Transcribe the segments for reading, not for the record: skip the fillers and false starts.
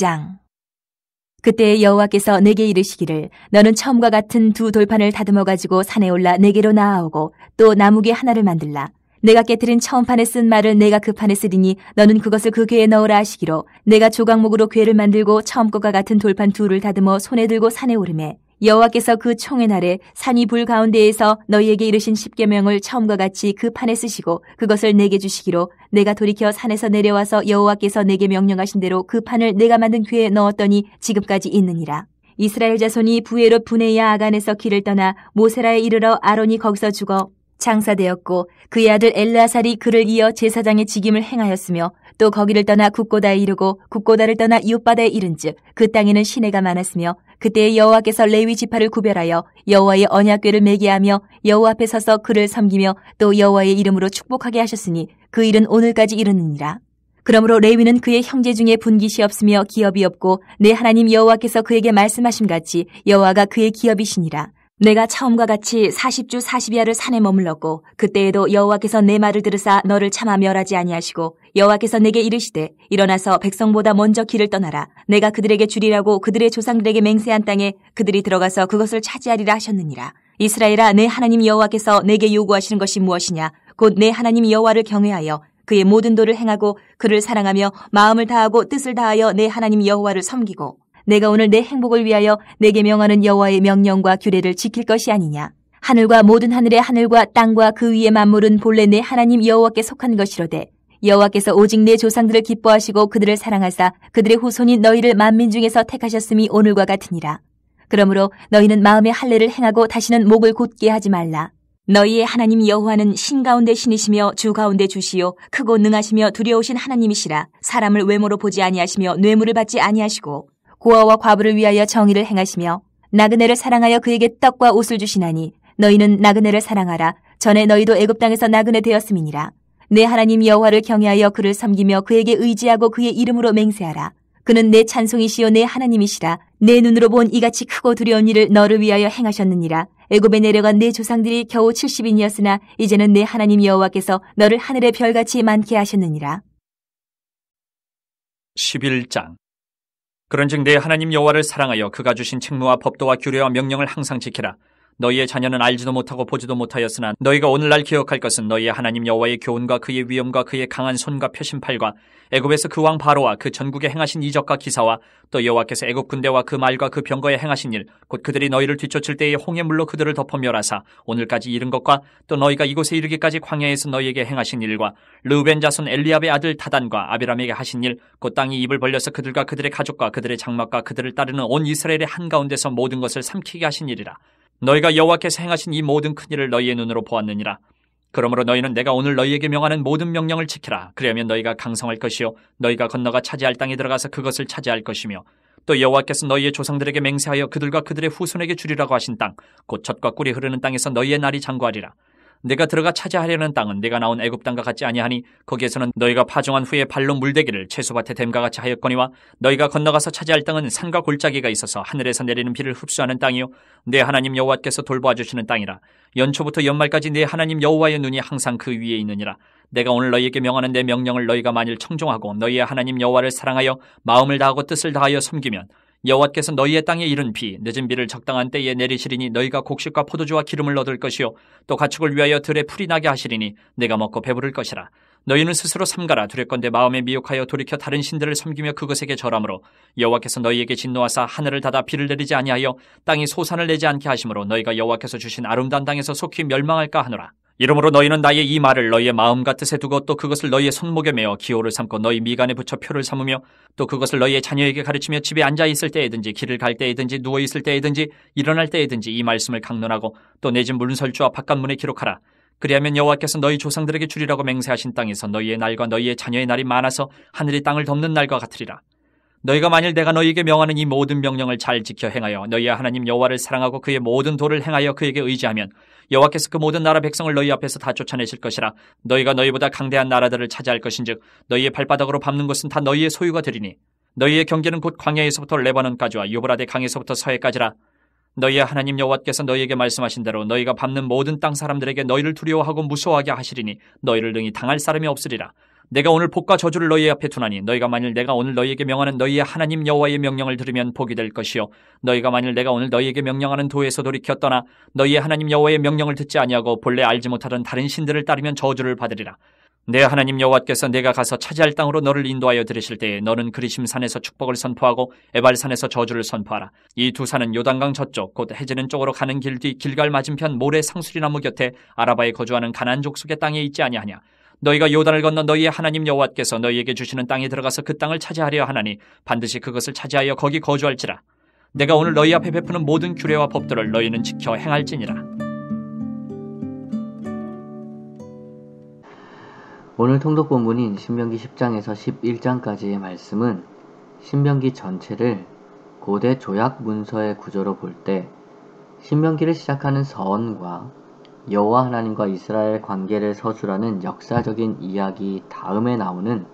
16장. 그때 여호와께서 내게 이르시기를 너는 처음과 같은 두 돌판을 다듬어 가지고 산에 올라 내게로 나아오고 또 나무개 하나를 만들라. 내가 깨트린 처음 판에 쓴 말을 내가 그 판에 쓰리니 너는 그것을 그 궤에 넣으라 하시기로 내가 조각목으로 궤를 만들고 처음 것과 같은 돌판 둘을 다듬어 손에 들고 산에 오르매 여호와께서 그 총의 날에 산이 불 가운데에서 너희에게 이르신 십계명을 처음과 같이 그 판에 쓰시고 그것을 내게 주시기로 내가 돌이켜 산에서 내려와서 여호와께서 내게 명령하신 대로 그 판을 내가 만든 궤에 넣었더니 지금까지 있느니라. 이스라엘 자손이 부에롯 분의 야아간에서 길을 떠나 모세라에 이르러 아론이 거기서 죽어 장사되었고 그의 아들 엘르아살이 그를 이어 제사장의 직임을 행하였으며 또 거기를 떠나 국고다에 이르고 국고다를 떠나 이웃바다에 이른즉 그 땅에는 시내가 많았으며 그때 여호와께서 레위 지파를 구별하여 여호와의 언약궤를 매게 하며 여호와 앞에 서서 그를 섬기며 또 여호와의 이름으로 축복하게 하셨으니 그 일은 오늘까지 이르느니라. 그러므로 레위는 그의 형제 중에 분깃이 없으며 기업이 없고 내 하나님 여호와께서 그에게 말씀하심같이 여호와가 그의 기업이시니라. 내가 처음과 같이 40주 40야를 산에 머물렀고 그때에도 여호와께서 내 말을 들으사 너를 차마 멸하지 아니하시고 여호와께서 내게 이르시되 일어나서 백성보다 먼저 길을 떠나라. 내가 그들에게 주리라고 그들의 조상들에게 맹세한 땅에 그들이 들어가서 그것을 차지하리라 하셨느니라. 이스라엘아, 내 하나님 여호와께서 내게 요구하시는 것이 무엇이냐? 곧 내 하나님 여호와를 경외하여 그의 모든 도를 행하고 그를 사랑하며 마음을 다하고 뜻을 다하여 내 하나님 여호와를 섬기고 내가 오늘 내 행복을 위하여 내게 명하는 여호와의 명령과 규례를 지킬 것이 아니냐. 하늘과 모든 하늘의 하늘과 땅과 그 위의 만물은 본래 내 하나님 여호와께 속한 것이로되 여호와께서 오직 내 조상들을 기뻐하시고 그들을 사랑하사 그들의 후손인 너희를 만민 중에서 택하셨음이 오늘과 같으니라. 그러므로 너희는 마음의 할례를 행하고 다시는 목을 곧게 하지 말라. 너희의 하나님 여호와는 신 가운데 신이시며 주 가운데 주시요 크고 능하시며 두려우신 하나님이시라. 사람을 외모로 보지 아니하시며 뇌물을 받지 아니하시고 고아와 과부를 위하여 정의를 행하시며 나그네를 사랑하여 그에게 떡과 옷을 주시나니 너희는 나그네를 사랑하라. 전에 너희도 애굽 땅에서 나그네 되었음이니라. 내 하나님 여호와를 경외하여 그를 섬기며 그에게 의지하고 그의 이름으로 맹세하라. 그는 내 찬송이시요 내 하나님이시라. 내 눈으로 본 이같이 크고 두려운 일을 너를 위하여 행하셨느니라. 애굽에 내려간 내 조상들이 겨우 70인이었으나 이제는 내 하나님 여호와께서 너를 하늘의 별같이 많게 하셨느니라. 11장. 그런즉 내 하나님 여호와를 사랑하여 그가 주신 책무와 법도와 규례와 명령을 항상 지키라. 너희의 자녀는 알지도 못하고 보지도 못하였으나 너희가 오늘날 기억할 것은 너희의 하나님 여호와의 교훈과 그의 위엄과 그의 강한 손과 표심팔과 애굽에서 그 왕 바로와 그 전국에 행하신 이적과 기사와 또 여호와께서 애굽 군대와 그 말과 그 병거에 행하신 일, 곧 그들이 너희를 뒤쫓을 때에 홍해 물로 그들을 덮어 멸하사 오늘까지 이른 것과 또 너희가 이곳에 이르기까지 광야에서 너희에게 행하신 일과 르우벤 자손 엘리압의 아들 다단과 아비람에게 하신 일, 곧 땅이 입을 벌려서 그들과 그들의 가족과 그들의 장막과 그들을 따르는 온 이스라엘의 한가운데서 모든 것을 삼키게 하신 일이라. 너희가 여호와께서 행하신 이 모든 큰일을 너희의 눈으로 보았느니라. 그러므로 너희는 내가 오늘 너희에게 명하는 모든 명령을 지키라. 그리하면 너희가 강성할 것이요 너희가 건너가 차지할 땅에 들어가서 그것을 차지할 것이며 또 여호와께서 너희의 조상들에게 맹세하여 그들과 그들의 후손에게 주리라고 하신 땅, 곧 젖과 꿀이 흐르는 땅에서 너희의 날이 장구하리라. 내가 들어가 차지하려는 땅은 내가 나온 애굽 땅과 같지 아니하니 거기에서는 너희가 파종한 후에 발로 물대기를 채소밭의 댐과 같이 하였거니와 너희가 건너가서 차지할 땅은 산과 골짜기가 있어서 하늘에서 내리는 비를 흡수하는 땅이요 내 하나님 여호와께서 돌보아 주시는 땅이라. 연초부터 연말까지 내 하나님 여호와의 눈이 항상 그 위에 있느니라. 내가 오늘 너희에게 명하는 내 명령을 너희가 만일 청종하고 너희의 하나님 여호와를 사랑하여 마음을 다하고 뜻을 다하여 섬기면 여호와께서 너희의 땅에 이른 비, 늦은 비를 적당한 때에 내리시리니 너희가 곡식과 포도주와 기름을 얻을 것이요 또 가축을 위하여 들에 풀이 나게 하시리니 내가 먹고 배부를 것이라. 너희는 스스로 삼가라. 두렵건대 마음에 미혹하여 돌이켜 다른 신들을 섬기며 그것에게 절함으로 여호와께서 너희에게 진노하사 하늘을 닫아 비를 내리지 아니하여 땅이 소산을 내지 않게 하심으로 너희가 여호와께서 주신 아름다운 땅에서 속히 멸망할까 하노라. 이러므로 너희는 나의 이 말을 너희의 마음과 뜻에 두고 또 그것을 너희의 손목에 메어 기호를 삼고 너희 미간에 붙여 표를 삼으며 또 그것을 너희의 자녀에게 가르치며 집에 앉아 있을 때에든지 길을 갈 때에든지 누워 있을 때에든지 일어날 때에든지 이 말씀을 강론하고 또 내 집 문설주와 바깥문에 기록하라. 그리하면 여호와께서 너희 조상들에게 주리라고 맹세하신 땅에서 너희의 날과 너희의 자녀의 날이 많아서 하늘이 땅을 덮는 날과 같으리라. 너희가 만일 내가 너희에게 명하는 이 모든 명령을 잘 지켜 행하여 너희의 하나님 여호와를 사랑하고 그의 모든 도를 행하여 그에게 의지하면 여호와께서 그 모든 나라 백성을 너희 앞에서 다 쫓아내실 것이라. 너희가 너희보다 강대한 나라들을 차지할 것인즉 너희의 발바닥으로 밟는 곳은 다 너희의 소유가 되리니 너희의 경계는 곧 광야에서부터 레바논까지와 유브라데 강에서부터 서해까지라. 너희의 하나님 여호와께서 너희에게 말씀하신 대로 너희가 밟는 모든 땅 사람들에게 너희를 두려워하고 무서워하게 하시리니 너희를 능히 당할 사람이 없으리라. 내가 오늘 복과 저주를 너희 앞에 두나니 너희가 만일 내가 오늘 너희에게 명하는 너희의 하나님 여호와의 명령을 들으면 복이 될 것이요 너희가 만일 내가 오늘 너희에게 명령하는 도에서 돌이켜 떠나 너희의 하나님 여호와의 명령을 듣지 아니하고 본래 알지 못하던 다른 신들을 따르면 저주를 받으리라. 내 하나님 여호와께서 내가 가서 차지할 땅으로 너를 인도하여 들으실 때에 너는 그리심 산에서 축복을 선포하고 에발 산에서 저주를 선포하라. 이 두 산은 요단강 저쪽 곧 해지는 쪽으로 가는 길 뒤 길갈 맞은편 모래 상수리나무 곁에 아라바에 거주하는 가나안 족속의 땅에 있지 아니하냐. 너희가 요단을 건너 너희의 하나님 여호와께서 너희에게 주시는 땅에 들어가서 그 땅을 차지하려 하나니 반드시 그것을 차지하여 거기 거주할지라. 내가 오늘 너희 앞에 베푸는 모든 규례와 법들을 너희는 지켜 행할지니라. 오늘 통독 본문인 신명기 10장에서 11장까지의 말씀은 신명기 전체를 고대 조약 문서의 구조로 볼 때 신명기를 시작하는 서원과 여호와 하나님과 이스라엘 관계를 서술하는 역사적인 이야기 다음에 나오는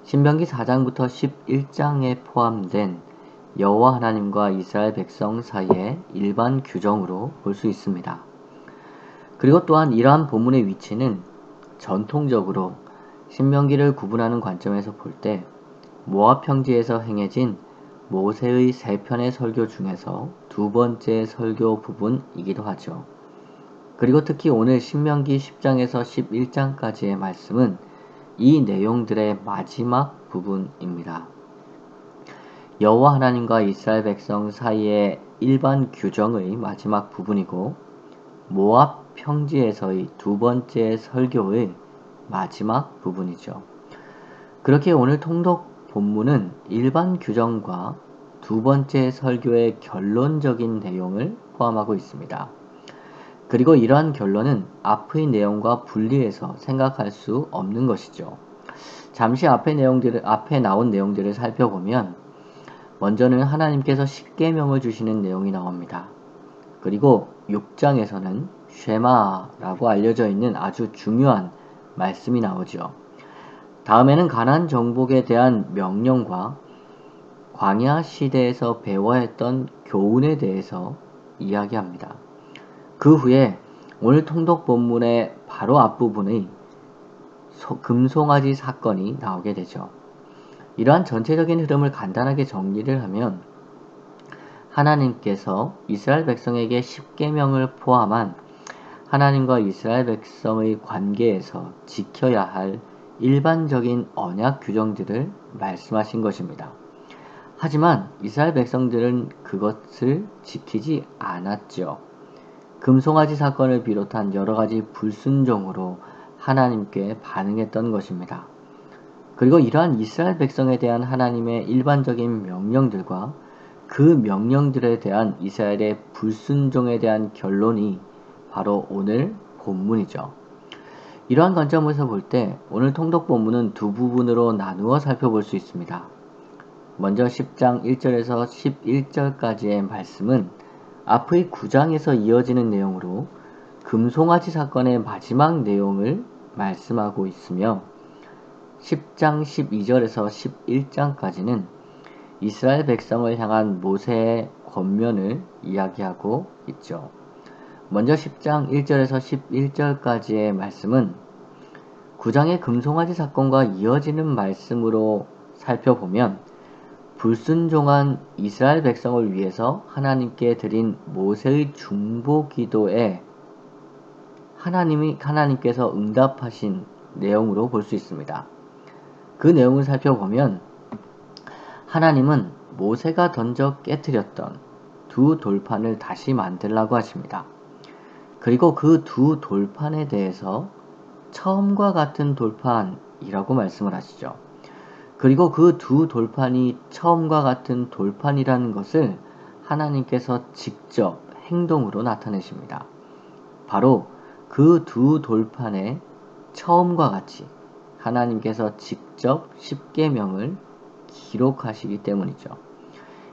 신명기 4장부터 11장에 포함된 여호와 하나님과 이스라엘 백성 사이의 일반 규정으로 볼 수 있습니다. 그리고 또한 이러한 본문의 위치는 전통적으로 신명기를 구분하는 관점에서 볼 때 모압 평지에서 행해진 모세의 세 편의 설교 중에서 두 번째 설교 부분이기도 하죠. 그리고 특히 오늘 신명기 10장에서 11장까지의 말씀은 이 내용들의 마지막 부분입니다. 여호와 하나님과 이스라엘 백성 사이의 일반 규정의 마지막 부분이고 모압 평지에서의 두 번째 설교의 마지막 부분이죠. 그렇게 오늘 통독 본문은 일반 규정과 두 번째 설교의 결론적인 내용을 포함하고 있습니다. 그리고 이러한 결론은 앞의 내용과 분리해서 생각할 수 없는 것이죠. 잠시 앞에 나온 내용들을 살펴보면 먼저는 하나님께서 십계명을 주시는 내용이 나옵니다. 그리고 6장에서는 쉐마라고 알려져 있는 아주 중요한 말씀이 나오죠. 다음에는 가나안 정복에 대한 명령과 광야 시대에서 배워야 했던 교훈에 대해서 이야기합니다. 그 후에 오늘 통독 본문의 바로 앞부분의 금송아지 사건이 나오게 되죠. 이러한 전체적인 흐름을 간단하게 정리를 하면 하나님께서 이스라엘 백성에게 십계명을 포함한 하나님과 이스라엘 백성의 관계에서 지켜야 할 일반적인 언약 규정들을 말씀하신 것입니다. 하지만 이스라엘 백성들은 그것을 지키지 않았죠. 금송아지 사건을 비롯한 여러가지 불순종으로 하나님께 반응했던 것입니다. 그리고 이러한 이스라엘 백성에 대한 하나님의 일반적인 명령들과 그 명령들에 대한 이스라엘의 불순종에 대한 결론이 바로 오늘 본문이죠. 이러한 관점에서 볼 때 오늘 통독 본문은 두 부분으로 나누어 살펴볼 수 있습니다. 먼저 10장 1절에서 11절까지의 말씀은 앞의 9장에서 이어지는 내용으로 금송아지 사건의 마지막 내용을 말씀하고 있으며 10장 12절에서 11장까지는 이스라엘 백성을 향한 모세의 권면을 이야기하고 있죠. 먼저 10장 1절에서 11절까지의 말씀은 9장의 금송아지 사건과 이어지는 말씀으로 살펴보면 불순종한 이스라엘 백성을 위해서 하나님께 드린 모세의 중보 기도에 하나님께서 응답하신 내용으로 볼 수 있습니다. 그 내용을 살펴보면 하나님은 모세가 던져 깨뜨렸던 두 돌판을 다시 만들라고 하십니다. 그리고 그 두 돌판에 대해서 처음과 같은 돌판이라고 말씀을 하시죠. 그리고 그 두 돌판이 처음과 같은 돌판이라는 것을 하나님께서 직접 행동으로 나타내십니다. 바로 그 두 돌판의 처음과 같이 하나님께서 직접 십계명을 기록하시기 때문이죠.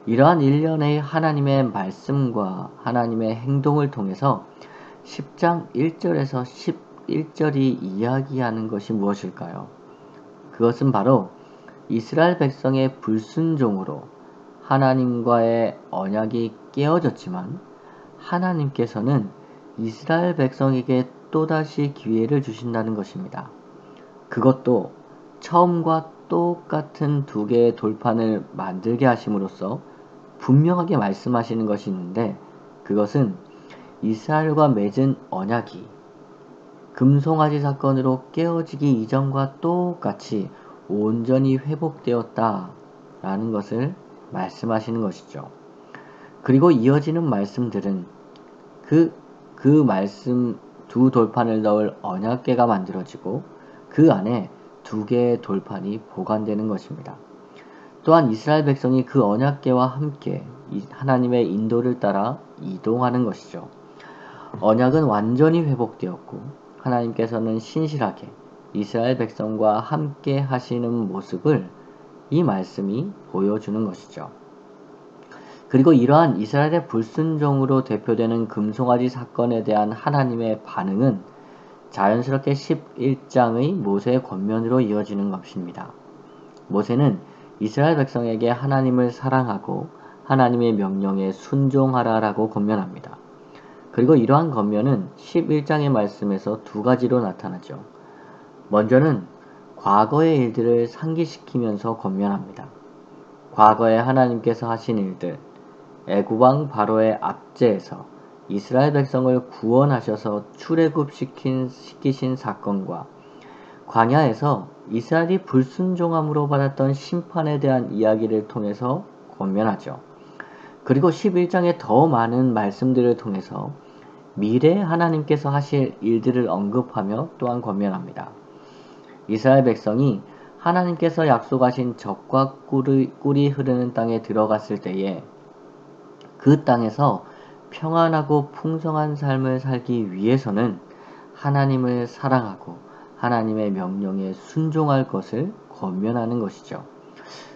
이러한 일련의 하나님의 말씀과 하나님의 행동을 통해서 10장 1절에서 11절이 이야기하는 것이 무엇일까요? 그것은 바로 이스라엘 백성의 불순종으로 하나님과의 언약이 깨어졌지만 하나님께서는 이스라엘 백성에게 또다시 기회를 주신다는 것입니다. 그것도 처음과 똑같은 두 개의 돌판을 만들게 하심으로써 분명하게 말씀하시는 것이 있는데, 그것은 이스라엘과 맺은 언약이 금송아지 사건으로 깨어지기 이전과 똑같이 온전히 회복되었다라는 것을 말씀하시는 것이죠. 그리고 이어지는 말씀들은 그 말씀 두 돌판을 넣을 언약궤가 만들어지고 그 안에 두 개의 돌판이 보관되는 것입니다. 또한 이스라엘 백성이 그 언약궤와 함께 하나님의 인도를 따라 이동하는 것이죠. 언약은 완전히 회복되었고 하나님께서는 신실하게 이스라엘 백성과 함께 하시는 모습을 이 말씀이 보여주는 것이죠. 그리고 이러한 이스라엘의 불순종으로 대표되는 금송아지 사건에 대한 하나님의 반응은 자연스럽게 11장의 모세의 권면으로 이어지는 것입니다. 모세는 이스라엘 백성에게 하나님을 사랑하고 하나님의 명령에 순종하라라고 권면합니다. 그리고 이러한 권면은 11장의 말씀에서 두 가지로 나타나죠. 먼저는 과거의 일들을 상기시키면서 권면합니다. 과거에 하나님께서 하신 일들, 애굽왕 바로의 압제에서 이스라엘 백성을 구원하셔서 출애굽시키신 사건과 광야에서 이스라엘이 불순종함으로 받았던 심판에 대한 이야기를 통해서 권면하죠. 그리고 11장의 더 많은 말씀들을 통해서 미래에 하나님께서 하실 일들을 언급하며 또한 권면합니다. 이스라엘 백성이 하나님께서 약속하신 젖과 꿀이 흐르는 땅에 들어갔을 때에 그 땅에서 평안하고 풍성한 삶을 살기 위해서는 하나님을 사랑하고 하나님의 명령에 순종할 것을 권면하는 것이죠.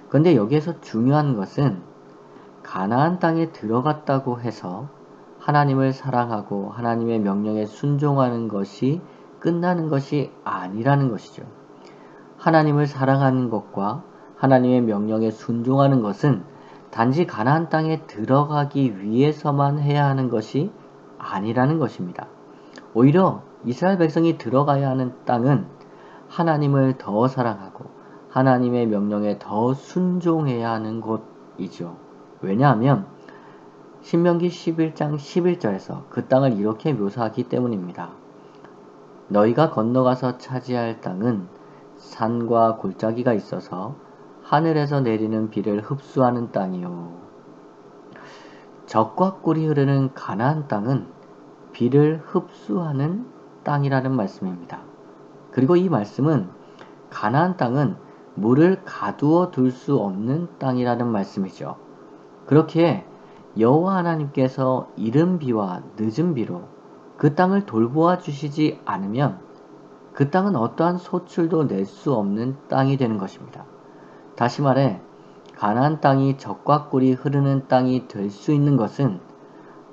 그런데 여기에서 중요한 것은 가나안 땅에 들어갔다고 해서 하나님을 사랑하고 하나님의 명령에 순종하는 것이 끝나는 것이 아니라는 것이죠. 하나님을 사랑하는 것과 하나님의 명령에 순종하는 것은 단지 가나안 땅에 들어가기 위해서만 해야 하는 것이 아니라는 것입니다. 오히려 이스라엘 백성이 들어가야 하는 땅은 하나님을 더 사랑하고 하나님의 명령에 더 순종해야 하는 곳이죠. 왜냐하면 신명기 11장 11절에서 그 땅을 이렇게 묘사하기 때문입니다. 너희가 건너가서 차지할 땅은 산과 골짜기가 있어서 하늘에서 내리는 비를 흡수하는 땅이요. 젖과 꿀이 흐르는 가나안 땅은 비를 흡수하는 땅이라는 말씀입니다. 그리고 이 말씀은 가나안 땅은 물을 가두어 둘 수 없는 땅이라는 말씀이죠. 그렇기에 여호와 하나님께서 이른 비와 늦은 비로 그 땅을 돌보아 주시지 않으면 그 땅은 어떠한 소출도 낼 수 없는 땅이 되는 것입니다. 다시 말해 가나안 땅이 젖과 꿀이 흐르는 땅이 될 수 있는 것은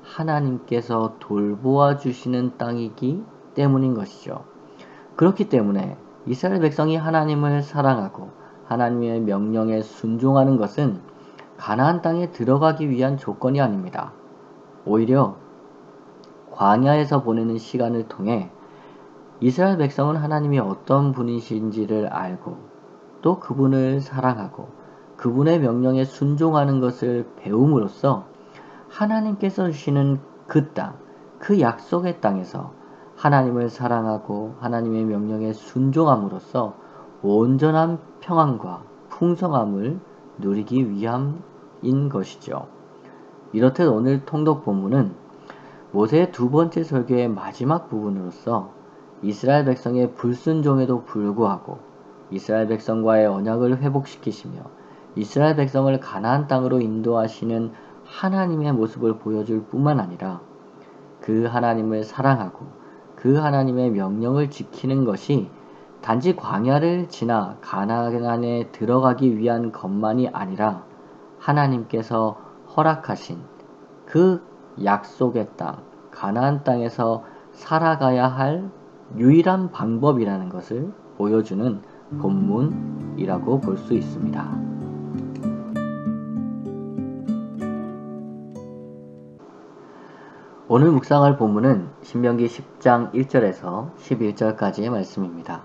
하나님께서 돌보아 주시는 땅이기 때문인 것이죠. 그렇기 때문에 이스라엘 백성이 하나님을 사랑하고 하나님의 명령에 순종하는 것은 가나안 땅에 들어가기 위한 조건이 아닙니다. 오히려 광야에서 보내는 시간을 통해 이스라엘 백성은 하나님이 어떤 분이신지를 알고 또 그분을 사랑하고 그분의 명령에 순종하는 것을 배움으로써 하나님께서 주시는 그 땅, 그 약속의 땅에서 하나님을 사랑하고 하나님의 명령에 순종함으로써 온전한 평안과 풍성함을 누리기 위함인 것이죠. 이렇듯 오늘 통독 본문은 모세의 두 번째 설교의 마지막 부분으로서 이스라엘 백성의 불순종에도 불구하고 이스라엘 백성과의 언약을 회복시키시며 이스라엘 백성을 가나안 땅으로 인도하시는 하나님의 모습을 보여줄 뿐만 아니라 그 하나님을 사랑하고 그 하나님의 명령을 지키는 것이 단지 광야를 지나 가나안에 들어가기 위한 것만이 아니라 하나님께서 허락하신 그 약속의 땅, 가나안 땅에서 살아가야 할 유일한 방법이라는 것을 보여주는 본문이라고 볼 수 있습니다. 오늘 묵상할 본문은 신명기 10장 1절에서 11절까지의 말씀입니다.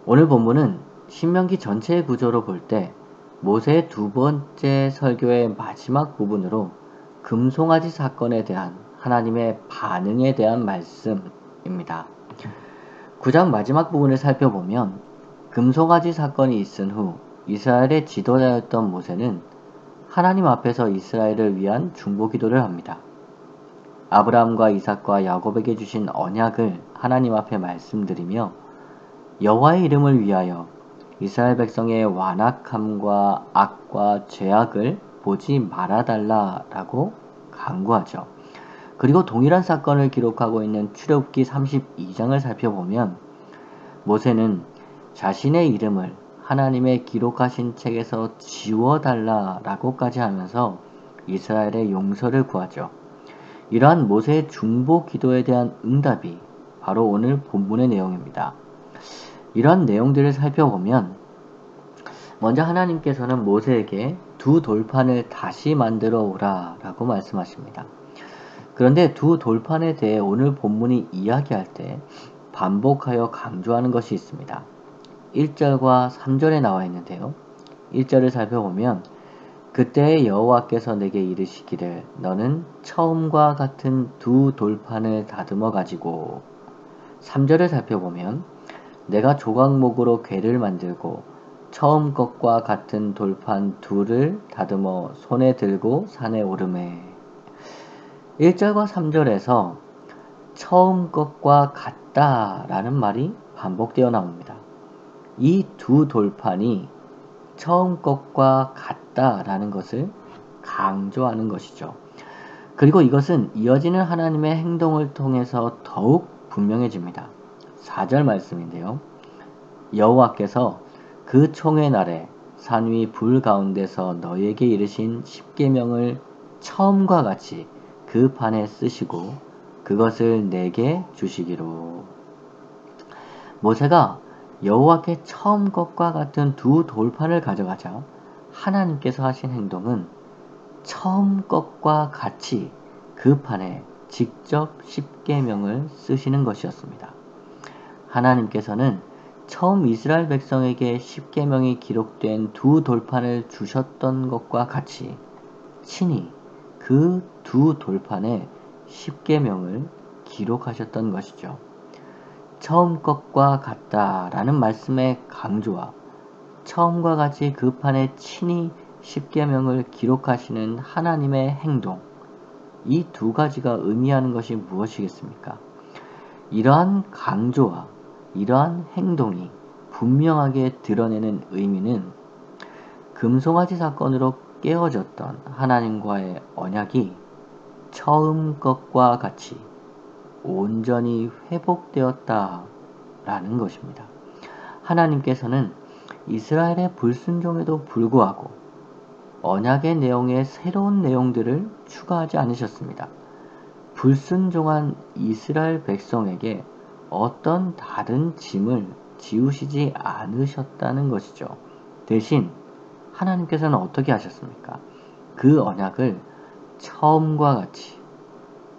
오늘 본문은 신명기 전체의 구조로 볼 때 모세의 두 번째 설교의 마지막 부분으로 금송아지 사건에 대한 하나님의 반응에 대한 말씀입니다. 9장 마지막 부분을 살펴보면 금송아지 사건이 있은 후 이스라엘의 지도자였던 모세는 하나님 앞에서 이스라엘을 위한 중보 기도를 합니다. 아브라함과 이삭과 야곱에게 주신 언약을 하나님 앞에 말씀드리며 여호와의 이름을 위하여 이스라엘 백성의 완악함과 악과 죄악을 보지 말아달라라고 간구하죠. 그리고 동일한 사건을 기록하고 있는 출애굽기 32장을 살펴보면 모세는 자신의 이름을 하나님의 기록하신 책에서 지워달라라고까지 하면서 이스라엘의 용서를 구하죠. 이러한 모세의 중보 기도에 대한 응답이 바로 오늘 본문의 내용입니다. 이런 내용들을 살펴보면 먼저 하나님께서는 모세에게 두 돌판을 다시 만들어 오라 라고 말씀하십니다. 그런데 두 돌판에 대해 오늘 본문이 이야기할 때 반복하여 강조하는 것이 있습니다. 1절과 3절에 나와 있는데요. 1절을 살펴보면 그때 여호와께서 내게 이르시기를 너는 처음과 같은 두 돌판을 다듬어 가지고 3절을 살펴보면 내가 조각목으로 궤를 만들고 처음 것과 같은 돌판 둘을 다듬어 손에 들고 산에 오르매 1절과 3절에서 처음 것과 같다 라는 말이 반복되어 나옵니다. 이 두 돌판이 처음 것과 같다라는 것을 강조하는 것이죠. 그리고 이것은 이어지는 하나님의 행동을 통해서 더욱 분명해집니다. 4절 말씀인데요. 여호와께서 그 총회 날에 산 위 불 가운데서 너에게 이르신 십계명을 처음과 같이 그 판에 쓰시고 그것을 내게 주시기로. 모세가 여호와께 처음 것과 같은 두 돌판을 가져가자 하나님께서 하신 행동은 처음 것과 같이 그 판에 직접 십계명을 쓰시는 것이었습니다. 하나님께서는 처음 이스라엘 백성에게 십계명이 기록된 두 돌판을 주셨던 것과 같이 친히 그 두 돌판에 십계명을 기록하셨던 것이죠. 처음 것과 같다라는 말씀의 강조와 처음과 같이 그 판에 친히 십계명을 기록하시는 하나님의 행동, 이 두 가지가 의미하는 것이 무엇이겠습니까? 이러한 강조와 이러한 행동이 분명하게 드러내는 의미는 금송아지 사건으로 깨어졌던 하나님과의 언약이 처음 것과 같이 온전히 회복되었다라는 것입니다. 하나님께서는 이스라엘의 불순종에도 불구하고 언약의 내용에 새로운 내용들을 추가하지 않으셨습니다. 불순종한 이스라엘 백성에게 어떤 다른 짐을 지우시지 않으셨다는 것이죠. 대신 하나님께서는 어떻게 하셨습니까? 그 언약을 처음과 같이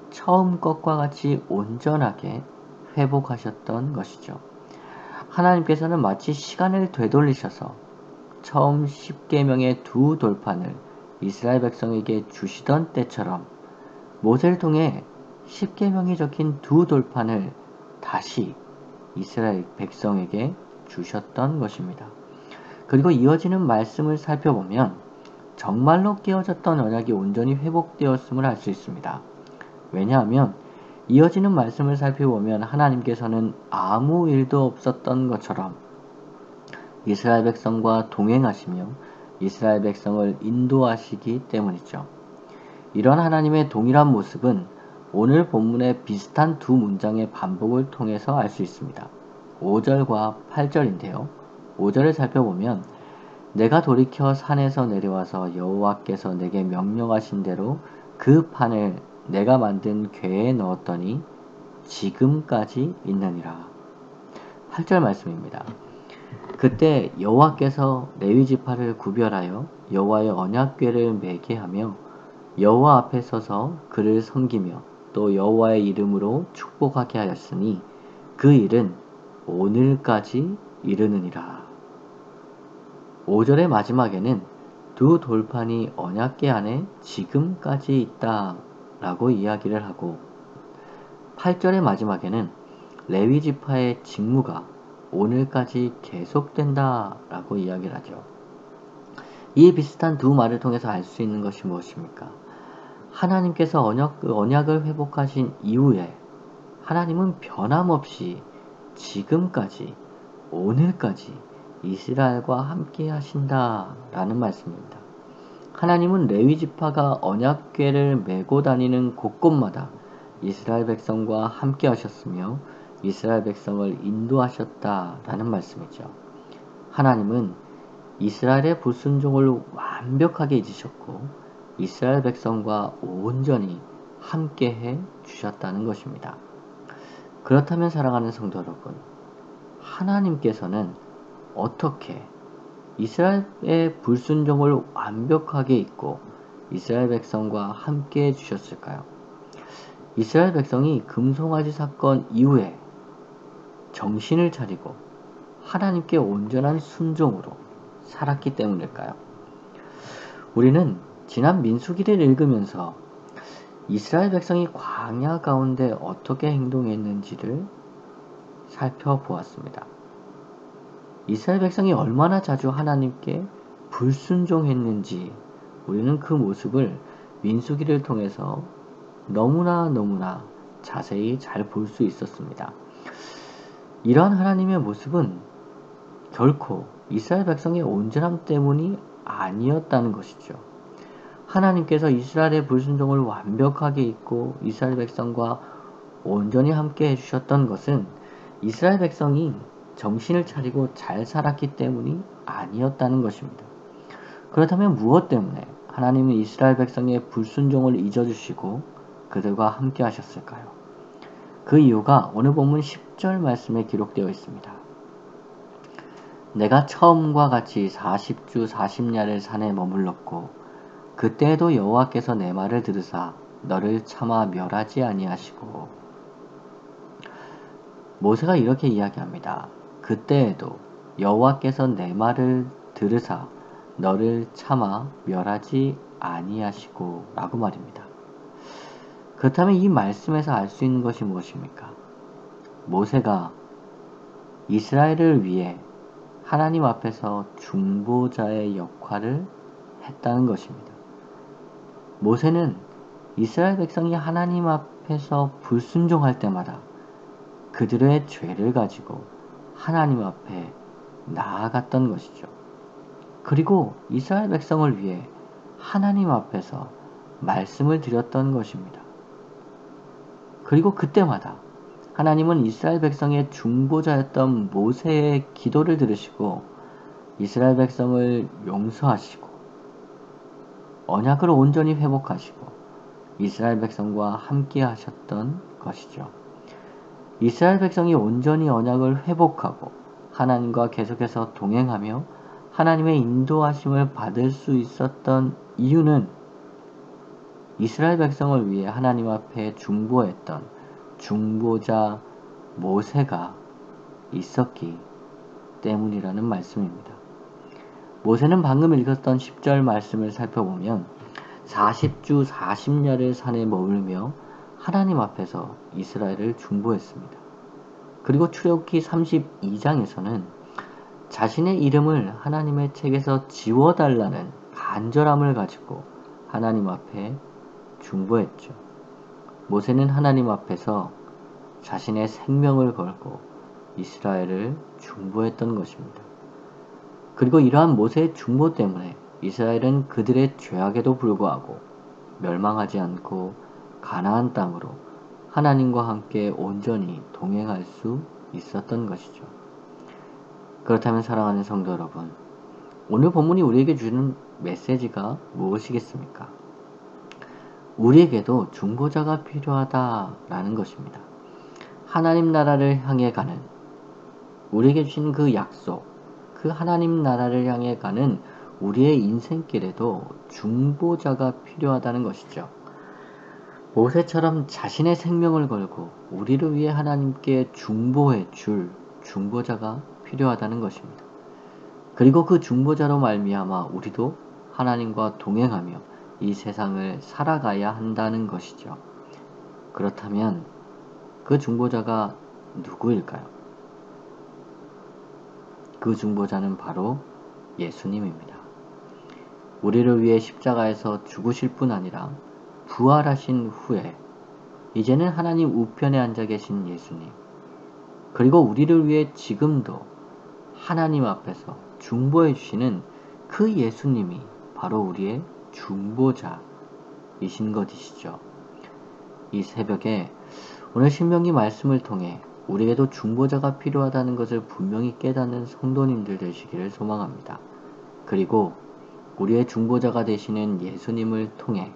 처음 것과 같이 온전하게 회복하셨던 것이죠. 하나님께서는 마치 시간을 되돌리셔서 처음 십계명의 두 돌판을 이스라엘 백성에게 주시던 때처럼 모세를 통해 십계명이 적힌 두 돌판을 다시 이스라엘 백성에게 주셨던 것입니다. 그리고 이어지는 말씀을 살펴보면 정말로 깨어졌던 언약이 온전히 회복되었음을 알 수 있습니다. 왜냐하면 이어지는 말씀을 살펴보면 하나님께서는 아무 일도 없었던 것처럼 이스라엘 백성과 동행하시며 이스라엘 백성을 인도하시기 때문이죠. 이런 하나님의 동일한 모습은 오늘 본문의 비슷한 두 문장의 반복을 통해서 알 수 있습니다. 5절과 8절인데요. 5절을 살펴보면 내가 돌이켜 산에서 내려와서 여호와께서 내게 명령하신 대로 그 판을 내가 만든 궤에 넣었더니 지금까지 있느니라. 8절 말씀입니다. 그때 여호와께서 레위 지파를 구별하여 여호와의 언약궤를 매게 하며 여호와 앞에 서서 그를 섬기며 또 여호와의 이름으로 축복하게 하였으니 그 일은 오늘까지 이르느니라. 5절의 마지막에는 두 돌판이 언약궤 안에 지금까지 있다 라고 이야기를 하고 8절의 마지막에는 레위 지파의 직무가 오늘까지 계속된다 라고 이야기를 하죠. 이에 비슷한 두 말을 통해서 알 수 있는 것이 무엇입니까? 하나님께서 언약을 회복하신 이후에 하나님은 변함없이 지금까지 오늘까지 이스라엘과 함께 하신다라는 말씀입니다. 하나님은 레위 지파가 언약궤를 메고 다니는 곳곳마다 이스라엘 백성과 함께 하셨으며 이스라엘 백성을 인도하셨다라는 말씀이죠. 하나님은 이스라엘의 불순종을 완벽하게 잊으셨고 이스라엘 백성과 온전히 함께해 주셨다는 것입니다. 그렇다면 사랑하는 성도 여러분, 하나님께서는 어떻게 이스라엘의 불순종을 완벽하게 잊고 이스라엘 백성과 함께 해주셨을까요? 이스라엘 백성이 금송아지 사건 이후에 정신을 차리고 하나님께 온전한 순종으로 살았기 때문일까요? 우리는 지난 민수기를 읽으면서 이스라엘 백성이 광야 가운데 어떻게 행동했는지를 살펴보았습니다. 이스라엘 백성이 얼마나 자주 하나님께 불순종했는지 우리는 그 모습을 민수기를 통해서 너무나 자세히 잘 볼 수 있었습니다. 이러한 하나님의 모습은 결코 이스라엘 백성의 온전함 때문이 아니었다는 것이죠. 하나님께서 이스라엘의 불순종을 완벽하게 잊고 이스라엘 백성과 온전히 함께 해주셨던 것은 이스라엘 백성이 정신을 차리고 잘 살았기 때문이 아니었다는 것입니다. 그렇다면 무엇 때문에 하나님은 이스라엘 백성의 불순종을 잊어주시고 그들과 함께 하셨을까요? 그 이유가 오늘 본문 10절 말씀에 기록되어 있습니다. 내가 처음과 같이 40주 40야를 산에 머물렀고 그때에도 여호와께서 내 말을 들으사 너를 차마 멸하지 아니하시고. 모세가 이렇게 이야기합니다. 그때에도 여호와께서 내 말을 들으사 너를 차마 멸하지 아니하시고 라고 말입니다. 그렇다면 이 말씀에서 알 수 있는 것이 무엇입니까? 모세가 이스라엘을 위해 하나님 앞에서 중보자의 역할을 했다는 것입니다. 모세는 이스라엘 백성이 하나님 앞에서 불순종할 때마다 그들의 죄를 가지고 하나님 앞에 나아갔던 것이죠. 그리고 이스라엘 백성을 위해 하나님 앞에서 말씀을 드렸던 것입니다. 그리고 그때마다 하나님은 이스라엘 백성의 중보자였던 모세의 기도를 들으시고 이스라엘 백성을 용서하시고 언약을 온전히 회복하시고 이스라엘 백성과 함께 하셨던 것이죠. 이스라엘 백성이 온전히 언약을 회복하고 하나님과 계속해서 동행하며 하나님의 인도하심을 받을 수 있었던 이유는 이스라엘 백성을 위해 하나님 앞에 중보했던 중보자 모세가 있었기 때문이라는 말씀입니다. 모세는 방금 읽었던 10절 말씀을 살펴보면 40주 40야를 산에 머물며 하나님 앞에서 이스라엘을 중보했습니다. 그리고 출애굽기 32장에서는 자신의 이름을 하나님의 책에서 지워달라는 간절함을 가지고 하나님 앞에 중보했죠. 모세는 하나님 앞에서 자신의 생명을 걸고 이스라엘을 중보했던 것입니다. 그리고 이러한 모세의 중보 때문에 이스라엘은 그들의 죄악에도 불구하고 멸망하지 않고 가나안 땅으로 하나님과 함께 온전히 동행할 수 있었던 것이죠. 그렇다면 사랑하는 성도 여러분, 오늘 본문이 우리에게 주는 메시지가 무엇이겠습니까? 우리에게도 중보자가 필요하다라는 것입니다. 하나님 나라를 향해 가는, 우리에게 주신 그 약속, 그 하나님 나라를 향해 가는 우리의 인생길에도 중보자가 필요하다는 것이죠. 모세처럼 자신의 생명을 걸고 우리를 위해 하나님께 중보해 줄 중보자가 필요하다는 것입니다. 그리고 그 중보자로 말미암아 우리도 하나님과 동행하며 이 세상을 살아가야 한다는 것이죠. 그렇다면 그 중보자가 누구일까요? 그 중보자는 바로 예수님입니다. 우리를 위해 십자가에서 죽으실 뿐 아니라 부활하신 후에 이제는 하나님 우편에 앉아 계신 예수님, 그리고 우리를 위해 지금도 하나님 앞에서 중보해 주시는 그 예수님이 바로 우리의 중보자이신 것이시죠. 이 새벽에 오늘 신명기 말씀을 통해 우리에게도 중보자가 필요하다는 것을 분명히 깨닫는 성도님들 되시기를 소망합니다. 그리고 우리의 중보자가 되시는 예수님을 통해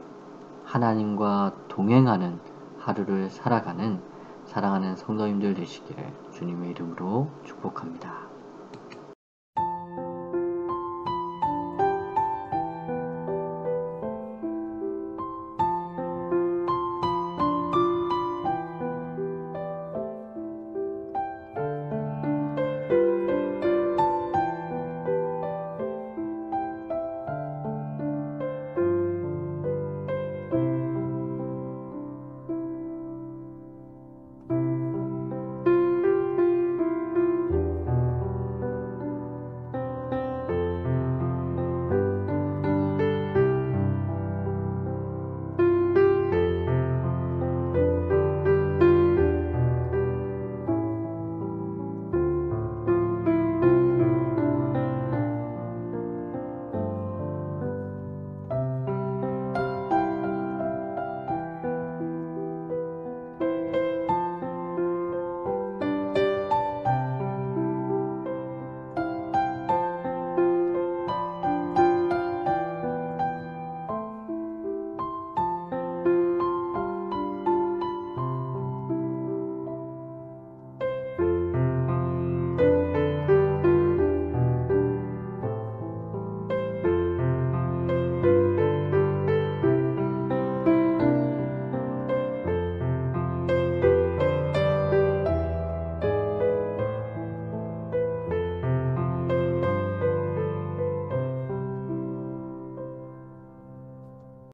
하나님과 동행하는 하루를 살아가는 사랑하는 성도님들 되시기를 주님의 이름으로 축복합니다.